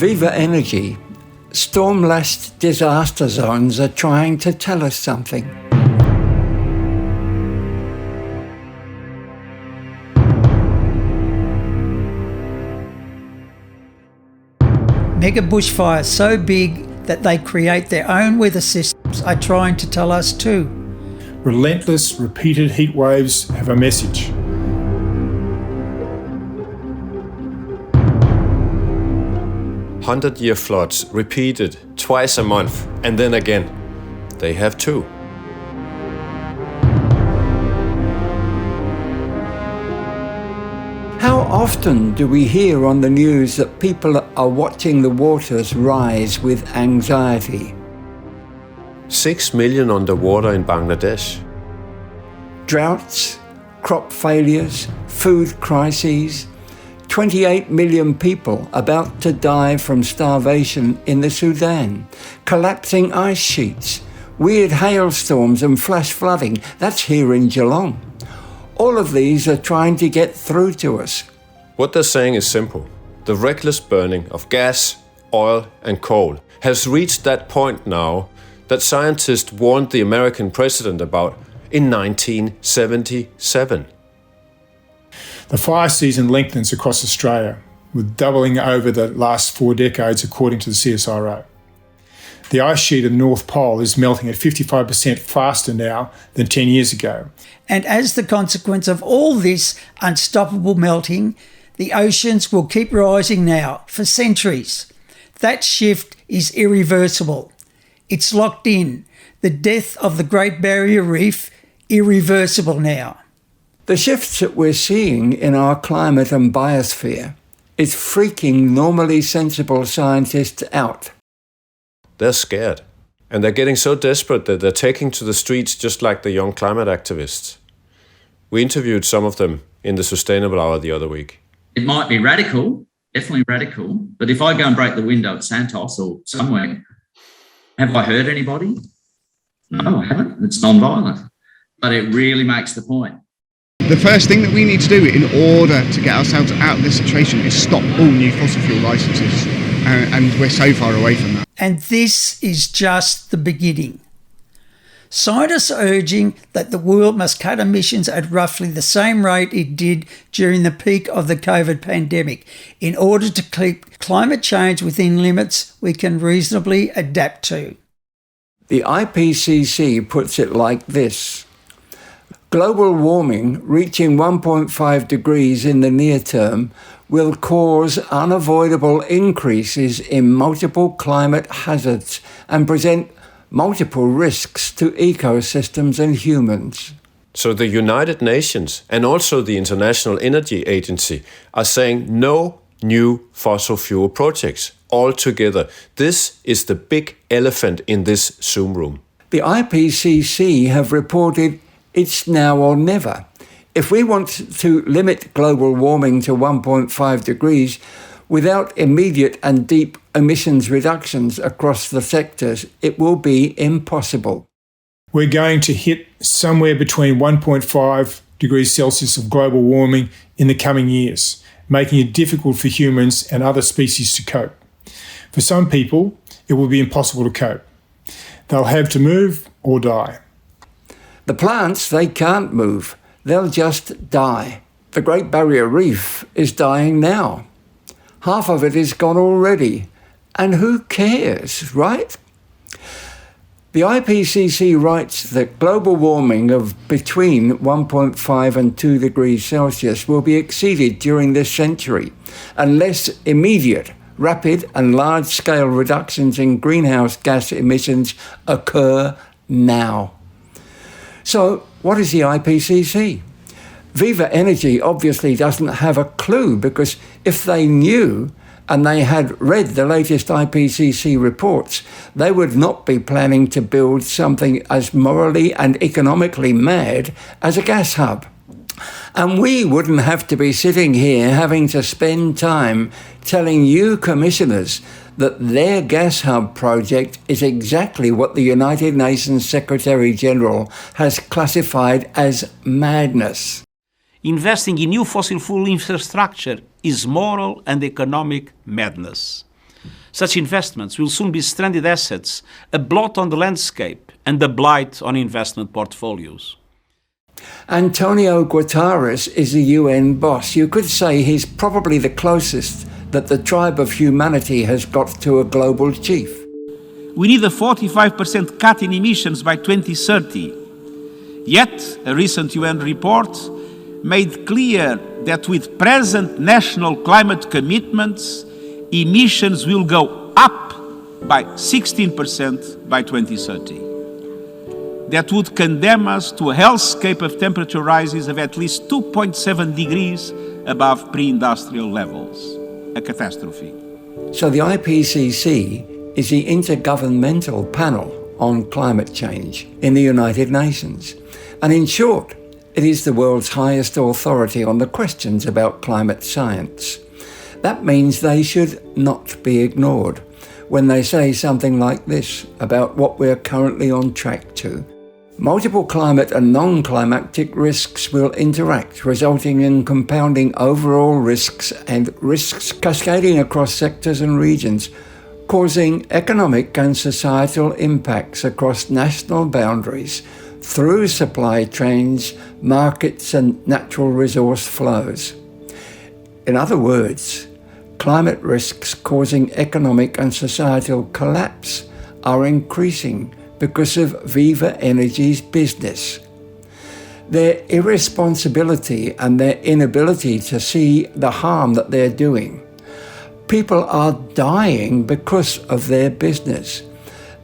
Viva Energy, storm-lashed disaster zones are trying to tell us something. Mega bushfires so big that they create their own weather systems are trying to tell us too. Relentless, repeated heat waves have a message. Hundred-year floods repeated twice a month, and then again. They have too. How often do we hear on the news that people are watching the waters rise with anxiety? 6 million underwater in Bangladesh. Droughts, crop failures, food crises, 28 million people about to die from starvation in the Sudan, collapsing ice sheets, weird hailstorms and flash flooding. That's here in Geelong. All of these are trying to get through to us. What they're saying is simple. The reckless burning of gas, oil and coal has reached that point now that scientists warned the American president about in 1977. The fire season lengthens across Australia, with doubling over the last 4 decades according to the CSIRO. The ice sheet of the North Pole is melting at 55% faster now than 10 years ago. And as the consequence of all this unstoppable melting, the oceans will keep rising now for centuries. That shift is irreversible. It's locked in. The death of the Great Barrier Reef, irreversible now. The shifts that we're seeing in our climate and biosphere is freaking normally sensible scientists out. They're scared. And they're getting so desperate that they're taking to the streets just like the young climate activists. We interviewed some of them in the Sustainable Hour the other week. It might be radical, definitely radical, but if I go and break the window at Santos or somewhere, have I hurt anybody? No, I haven't. It's non-violent. But it really makes the point. The first thing that we need to do in order to get ourselves out of this situation is stop all new fossil fuel licences. And we're so far away from that. And this is just the beginning. Scientists are urging that the world must cut emissions at roughly the same rate it did during the peak of the COVID pandemic in order to keep climate change within limits we can reasonably adapt to. The IPCC puts it like this. Global warming reaching 1.5 degrees in the near term will cause unavoidable increases in multiple climate hazards and present multiple risks to ecosystems and humans. So the United Nations and also the International Energy Agency are saying no new fossil fuel projects altogether. This is the big elephant in this Zoom room. The IPCC have reported it's now or never. If we want to limit global warming to 1.5 degrees without immediate and deep emissions reductions across the sectors, it will be impossible. We're going to hit somewhere between 1.5 degrees Celsius of global warming in the coming years, making it difficult for humans and other species to cope. For some people, it will be impossible to cope. They'll have to move or die. The plants, they can't move. They'll just die. The Great Barrier Reef is dying now. Half of it is gone already. And who cares, right? The IPCC writes that global warming of between 1.5 and 2 degrees Celsius will be exceeded during this century unless immediate, rapid and large-scale reductions in greenhouse gas emissions occur now. So, what is the IPCC? Viva Energy obviously doesn't have a clue, because if they knew and they had read the latest IPCC reports, they would not be planning to build something as morally and economically mad as a gas hub. And we wouldn't have to be sitting here having to spend time telling you commissioners that their gas hub project is exactly what the United Nations Secretary-General has classified as madness. Investing in new fossil fuel infrastructure is moral and economic madness. Such investments will soon be stranded assets, a blot on the landscape and a blight on investment portfolios. Antonio Guterres is a UN boss. You could say he's probably the closest that the tribe of humanity has got to a global chief. We need a 45% cut in emissions by 2030. Yet, a recent UN report made clear that with present national climate commitments, emissions will go up by 16% by 2030. That would condemn us to a hellscape of temperature rises of at least 2.7 degrees above pre-industrial levels. A catastrophe. So the IPCC is the Intergovernmental Panel on Climate Change in the United Nations. And in short, it is the world's highest authority on the questions about climate science. That means they should not be ignored when they say something like this about what we're currently on track to. Multiple climate and non-climatic risks will interact, resulting in compounding overall risks and risks cascading across sectors and regions, causing economic and societal impacts across national boundaries through supply chains, markets and natural resource flows. In other words, climate risks causing economic and societal collapse are increasing because of Viva Energy's business. Their irresponsibility and their inability to see the harm that they're doing. People are dying because of their business.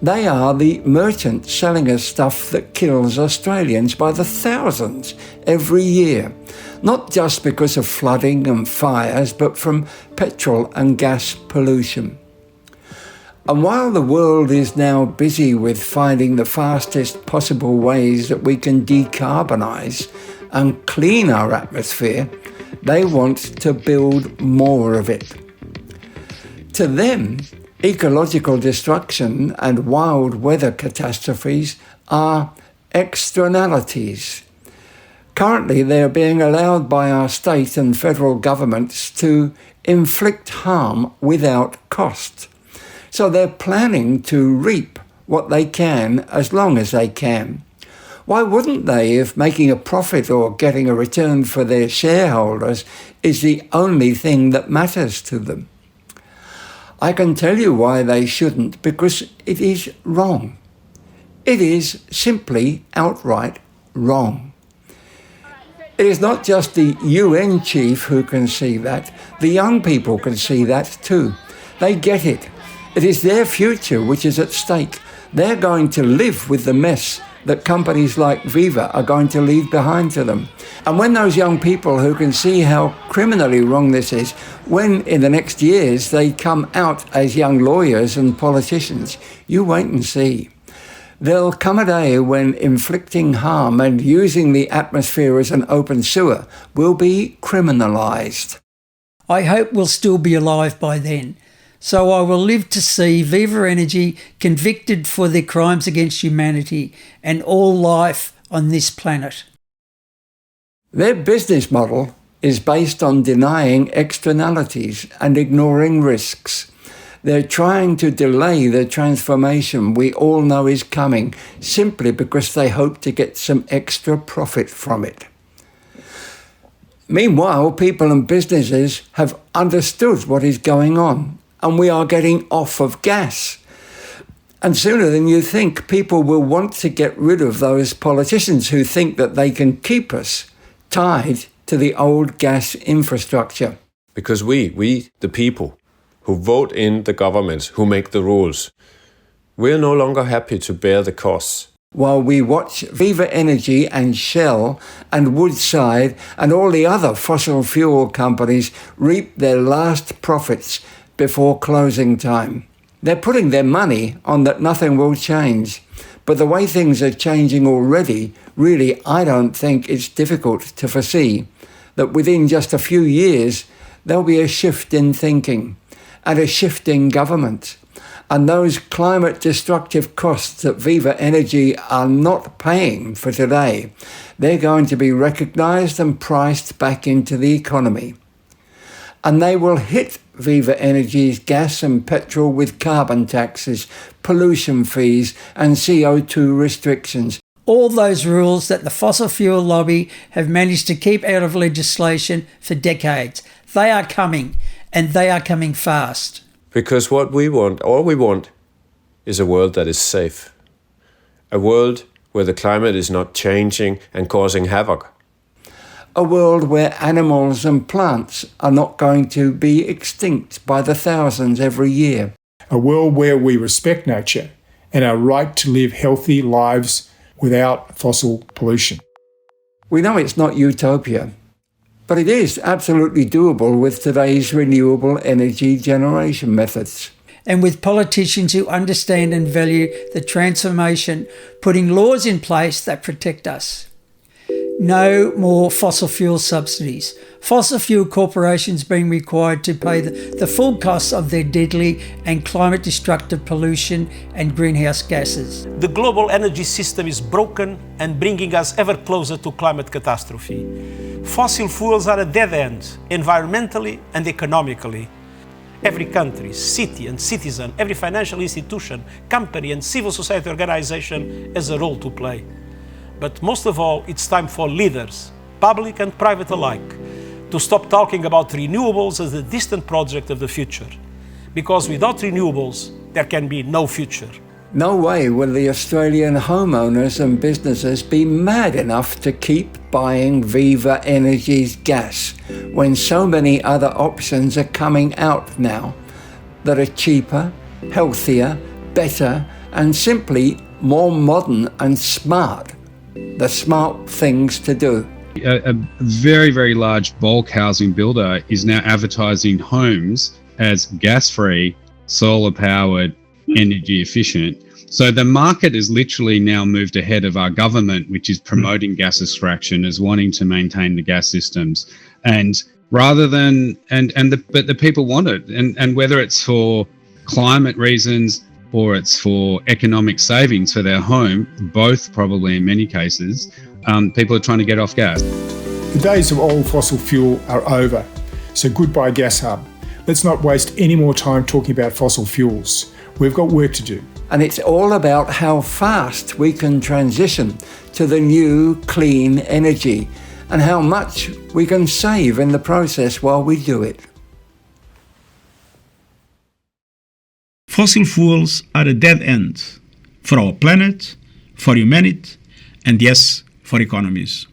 They are the merchants selling us stuff that kills Australians by the thousands every year, not just because of flooding and fires, but from petrol and gas pollution. And while the world is now busy with finding the fastest possible ways that we can decarbonise and clean our atmosphere, they want to build more of it. To them, ecological destruction and wild weather catastrophes are externalities. Currently, they are being allowed by our state and federal governments to inflict harm without cost. So they're planning to reap what they can as long as they can. Why wouldn't they if making a profit or getting a return for their shareholders is the only thing that matters to them? I can tell you why they shouldn't, because it is wrong. It is simply outright wrong. It is not just the UN chief who can see that. The young people can see that too. They get it. It is their future which is at stake. They're going to live with the mess that companies like Viva are going to leave behind to them. And when those young people who can see how criminally wrong this is, when in the next years they come out as young lawyers and politicians, you wait and see. There'll come a day when inflicting harm and using the atmosphere as an open sewer will be criminalised. I hope we'll still be alive by then, so I will live to see Viva Energy convicted for their crimes against humanity and all life on this planet. Their business model is based on denying externalities and ignoring risks. They're trying to delay the transformation we all know is coming simply because they hope to get some extra profit from it. Meanwhile, people and businesses have understood what is going on, and we are getting off of gas. And sooner than you think, people will want to get rid of those politicians who think that they can keep us tied to the old gas infrastructure. Because we, the people, who vote in the governments, who make the rules, we're no longer happy to bear the costs. While we watch Viva Energy and Shell and Woodside and all the other fossil fuel companies reap their last profits before closing time. They're putting their money on that nothing will change. But the way things are changing already, really, I don't think it's difficult to foresee that within just a few years, there'll be a shift in thinking and a shift in government. And those climate destructive costs that Viva Energy are not paying for today, they're going to be recognised and priced back into the economy. And they will hit Viva Energy's gas and petrol with carbon taxes, pollution fees and CO2 restrictions. All those rules that the fossil fuel lobby have managed to keep out of legislation for decades. They are coming, and they are coming fast. Because what we want, all we want, is a world that is safe. A world where the climate is not changing and causing havoc. A world where animals and plants are not going to be extinct by the thousands every year. A world where we respect nature and our right to live healthy lives without fossil pollution. We know it's not utopia, but it is absolutely doable with today's renewable energy generation methods. And with politicians who understand and value the transformation, putting laws in place that protect us. No more fossil fuel subsidies. Fossil fuel corporations being required to pay the full costs of their deadly and climate-destructive pollution and greenhouse gases. The global energy system is broken and bringing us ever closer to climate catastrophe. Fossil fuels are a dead end, environmentally and economically. Every country, city and citizen, every financial institution, company and civil society organization has a role to play. But most of all, it's time for leaders, public and private alike, to stop talking about renewables as a distant project of the future. Because without renewables, there can be no future. No way will the Australian homeowners and businesses be mad enough to keep buying Viva Energy's gas when so many other options are coming out now that are cheaper, healthier, better, and simply more modern and smart. The smart things to do. A very, very large bulk housing builder is now advertising homes as gas-free, solar-powered, energy efficient. So the market is literally now moved ahead of our government, which is promoting gas extraction as wanting to maintain the gas systems. And rather than, but the people want it. And whether it's for climate reasons or it's for economic savings for their home, both probably in many cases, people are trying to get off gas. The days of old fossil fuel are over. So goodbye Gashub. Let's not waste any more time talking about fossil fuels. We've got work to do. And it's all about how fast we can transition to the new clean energy and how much we can save in the process while we do it. Fossil fuels are a dead end for our planet, for humanity, and yes, for economies.